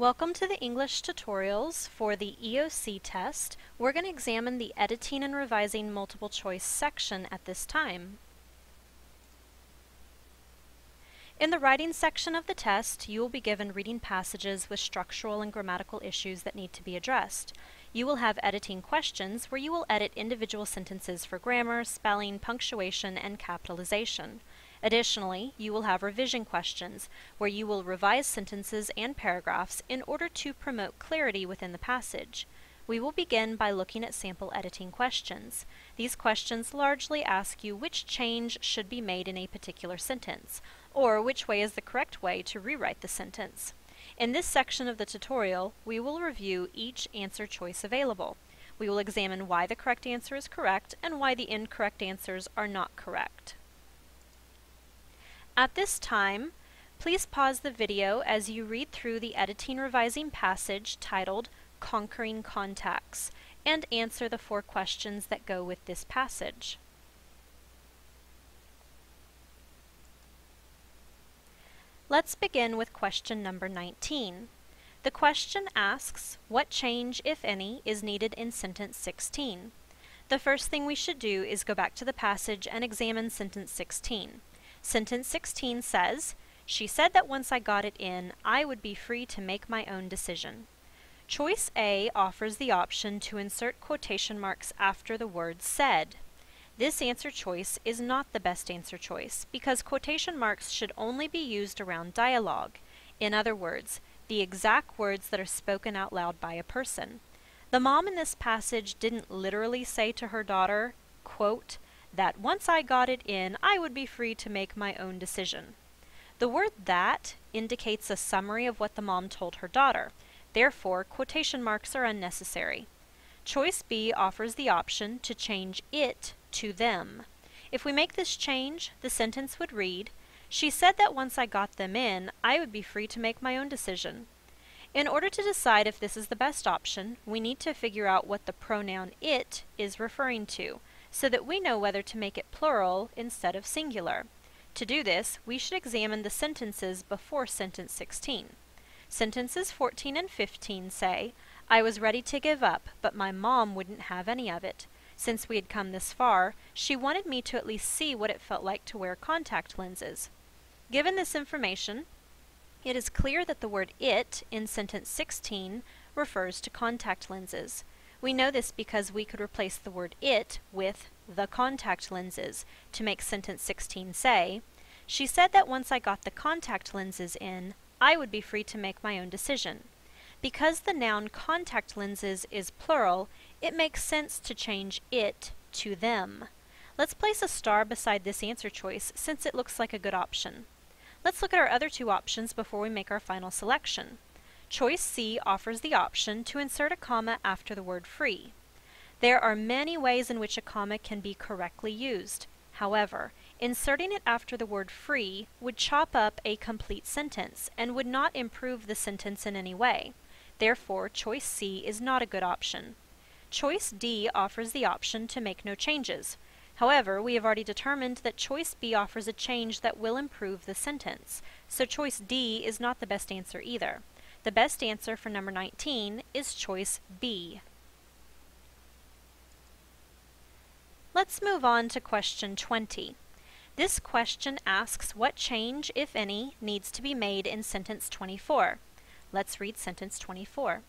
Welcome to the English tutorials for the EOC test. We're going to examine the editing and revising multiple choice section at this time. In the writing section of the test, you will be given reading passages with structural and grammatical issues that need to be addressed. You will have editing questions where you will edit individual sentences for grammar, spelling, punctuation, and capitalization. Additionally, you will have revision questions, where you will revise sentences and paragraphs in order to promote clarity within the passage. We will begin by looking at sample editing questions. These questions largely ask you which change should be made in a particular sentence, or which way is the correct way to rewrite the sentence. In this section of the tutorial, we will review each answer choice available. We will examine why the correct answer is correct and why the incorrect answers are not correct. At this time, please pause the video as you read through the editing revising passage titled Conquering Contacts and answer the 4 questions that go with this passage. Let's begin with question number 19. The question asks, what change, if any, is needed in sentence 16? The first thing we should do is go back to the passage and examine sentence 16. Sentence 16 says, "She said that once I got it in, I would be free to make my own decision." Choice A offers the option to insert quotation marks after the word said. This answer choice is not the best answer choice because quotation marks should only be used around dialogue. In other words, the exact words that are spoken out loud by a person. The mom in this passage didn't literally say to her daughter, quote, "that once I got it in, I would be free to make my own decision." The word "that" indicates a summary of what the mom told her daughter. Therefore, quotation marks are unnecessary. Choice B offers the option to change it to them. If we make this change, the sentence would read, "She said that once I got them in, I would be free to make my own decision." In order to decide if this is the best option, we need to figure out what the pronoun it is referring to, so that we know whether to make it plural instead of singular. To do this, we should examine the sentences before sentence 16. Sentences 14 and 15 say, "I was ready to give up, but my mom wouldn't have any of it. Since we had come this far, she wanted me to at least see what it felt like to wear contact lenses." Given this information, it is clear that the word it in sentence 16 refers to contact lenses. We know this because we could replace the word it with the contact lenses to make sentence 16 say, "She said that once I got the contact lenses in, I would be free to make my own decision." Because the noun contact lenses is plural, it makes sense to change it to them. Let's place a star beside this answer choice since it looks like a good option. Let's look at our other 2 options before we make our final selection. Choice C offers the option to insert a comma after the word free. There are many ways in which a comma can be correctly used. However, inserting it after the word free would chop up a complete sentence and would not improve the sentence in any way. Therefore, choice C is not a good option. Choice D offers the option to make no changes. However, we have already determined that choice B offers a change that will improve the sentence, so choice D is not the best answer either. The best answer for number 19 is choice B. Let's move on to question 20. This question asks what change, if any, needs to be made in sentence 24. Let's read sentence 24.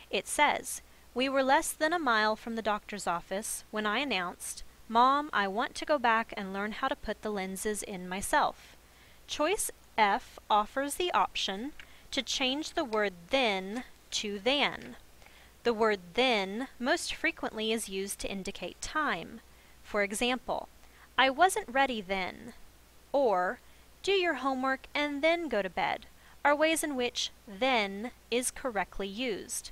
It says, "We were less than a mile from the doctor's office when I announced, 'Mom, I want to go back and learn how to put the lenses in myself.'" Choice F offers the option to change the word then to than. The word then most frequently is used to indicate time. For example, "I wasn't ready then," or "do your homework and then go to bed," are ways in which then is correctly used.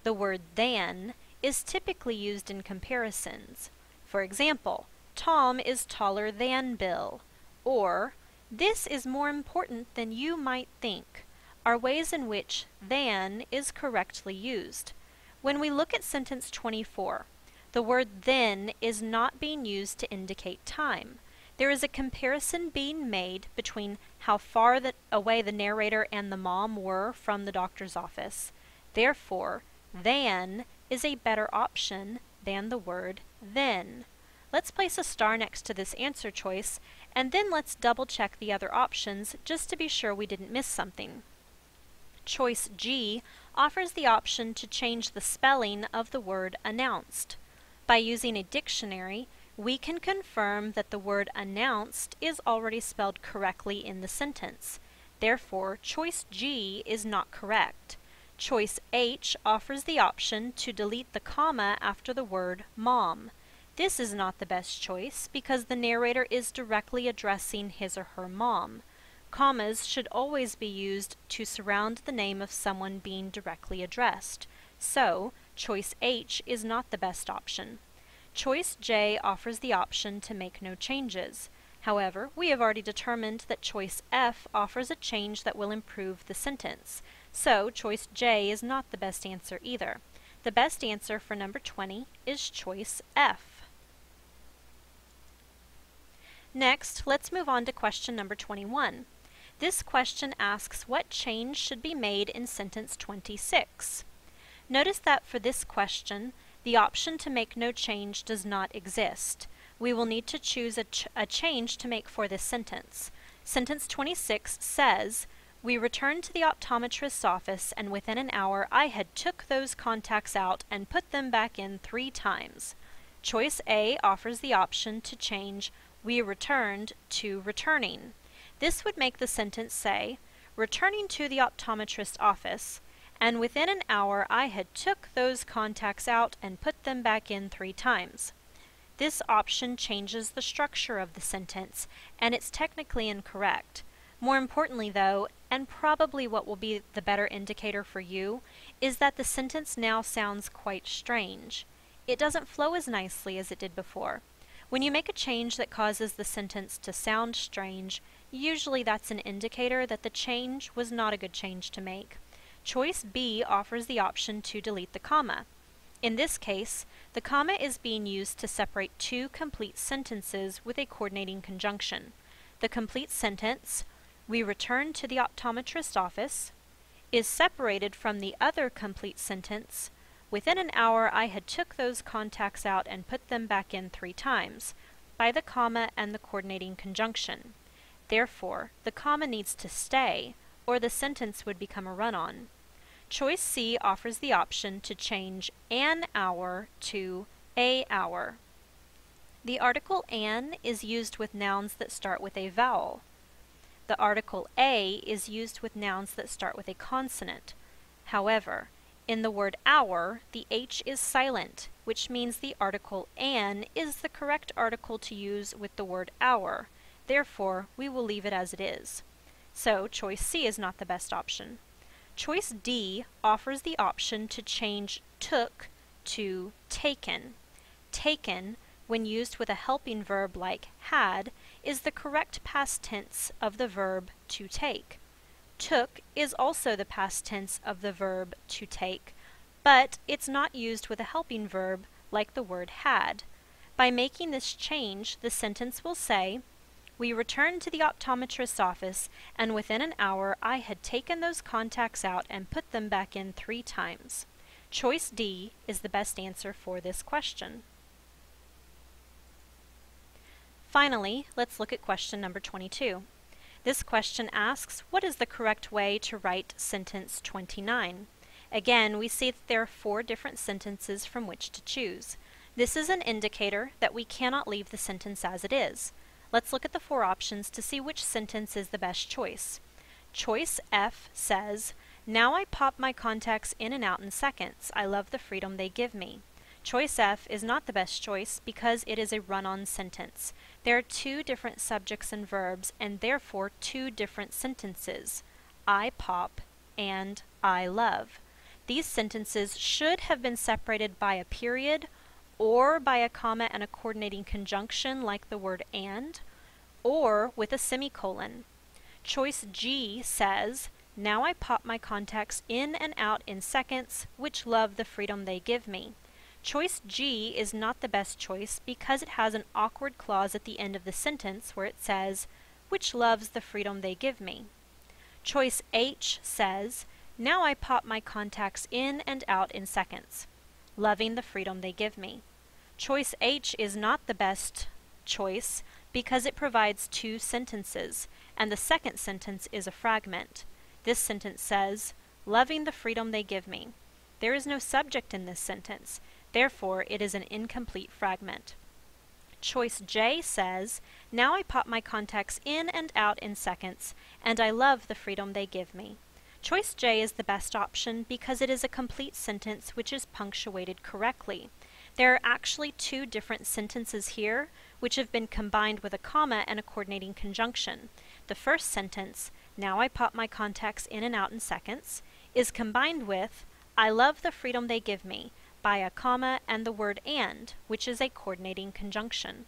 The word than is typically used in comparisons. For example, "Tom is taller than Bill," or "this is more important than you might think," are ways in which than is correctly used. When we look at sentence 24, the word then is not being used to indicate time. There is a comparison being made between how far away the narrator and the mom were from the doctor's office. Therefore, than is a better option than the word then. Let's place a star next to this answer choice, and then let's double check the other options just to be sure we didn't miss something. Choice G offers the option to change the spelling of the word announced. By using a dictionary, we can confirm that the word announced is already spelled correctly in the sentence. Therefore, choice G is not correct. Choice H offers the option to delete the comma after the word mom. This is not the best choice because the narrator is directly addressing his or her mom. Commas should always be used to surround the name of someone being directly addressed. So, choice H is not the best option. Choice J offers the option to make no changes. However, we have already determined that choice F offers a change that will improve the sentence. So, choice J is not the best answer either. The best answer for number 20 is choice F. Next, let's move on to question number 21. This question asks what change should be made in sentence 26. Notice that for this question, the option to make no change does not exist. We will need to choose a change to make for this sentence. Sentence 26 says, "We returned to the optometrist's office and within an hour I had took those contacts out and put them back in 3 times. Choice A offers the option to change "we returned" to "returning." This would make the sentence say, "Returning to the optometrist's office, and within an hour I had took those contacts out and put them back in 3 times. This option changes the structure of the sentence, and it's technically incorrect. More importantly though, and probably what will be the better indicator for you, is that the sentence now sounds quite strange. It doesn't flow as nicely as it did before. When you make a change that causes the sentence to sound strange, usually that's an indicator that the change was not a good change to make. Choice B offers the option to delete the comma. In this case, the comma is being used to separate 2 complete sentences with a coordinating conjunction. The complete sentence, "We returned to the optometrist's office," is separated from the other complete sentence, "Within an hour I had took those contacts out and put them back in 3 times, by the comma and the coordinating conjunction. Therefore, the comma needs to stay, or the sentence would become a run-on. Choice C offers the option to change "an hour" to "a hour." The article "an" is used with nouns that start with a vowel. The article "a" is used with nouns that start with a consonant. However, in the word hour, the H is silent, which means the article "an" is the correct article to use with the word hour. Therefore, we will leave it as it is. So, choice C is not the best option. Choice D offers the option to change "took" to "taken." Taken, when used with a helping verb like had, is the correct past tense of the verb to take. Took is also the past tense of the verb to take, but it's not used with a helping verb like the word had. By making this change, the sentence will say, "We returned to the optometrist's office, and within an hour I had taken those contacts out and put them back in 3 times. Choice D is the best answer for this question. Finally, let's look at question number 22. This question asks, what is the correct way to write sentence 29? Again, we see that there are 4 different sentences from which to choose. This is an indicator that we cannot leave the sentence as it is. Let's look at the 4 options to see which sentence is the best choice. Choice F says, "Now I pop my contacts in and out in seconds. I love the freedom they give me." Choice F is not the best choice because it is a run-on sentence. There are 2 different subjects and verbs and therefore 2 different sentences, I pop and I love. These sentences should have been separated by a period or by a comma and a coordinating conjunction like the word and, or with a semicolon. Choice G says, "Now I pop my contacts in and out in seconds, which love the freedom they give me." Choice G is not the best choice because it has an awkward clause at the end of the sentence where it says, which loves the freedom they give me. Choice H says, now I pop my contacts in and out in seconds, loving the freedom they give me. Choice H is not the best choice because it provides two sentences, and the second sentence is a fragment. This sentence says, loving the freedom they give me. There is no subject in this sentence, therefore it is an incomplete fragment. Choice J says, now I pop my contacts in and out in seconds, and I love the freedom they give me. Choice J is the best option because it is a complete sentence which is punctuated correctly. There are actually two different sentences here, which have been combined with a comma and a coordinating conjunction. The first sentence, now I pop my contacts in and out in seconds, is combined with, I love the freedom they give me, by a comma and the word and, which is a coordinating conjunction.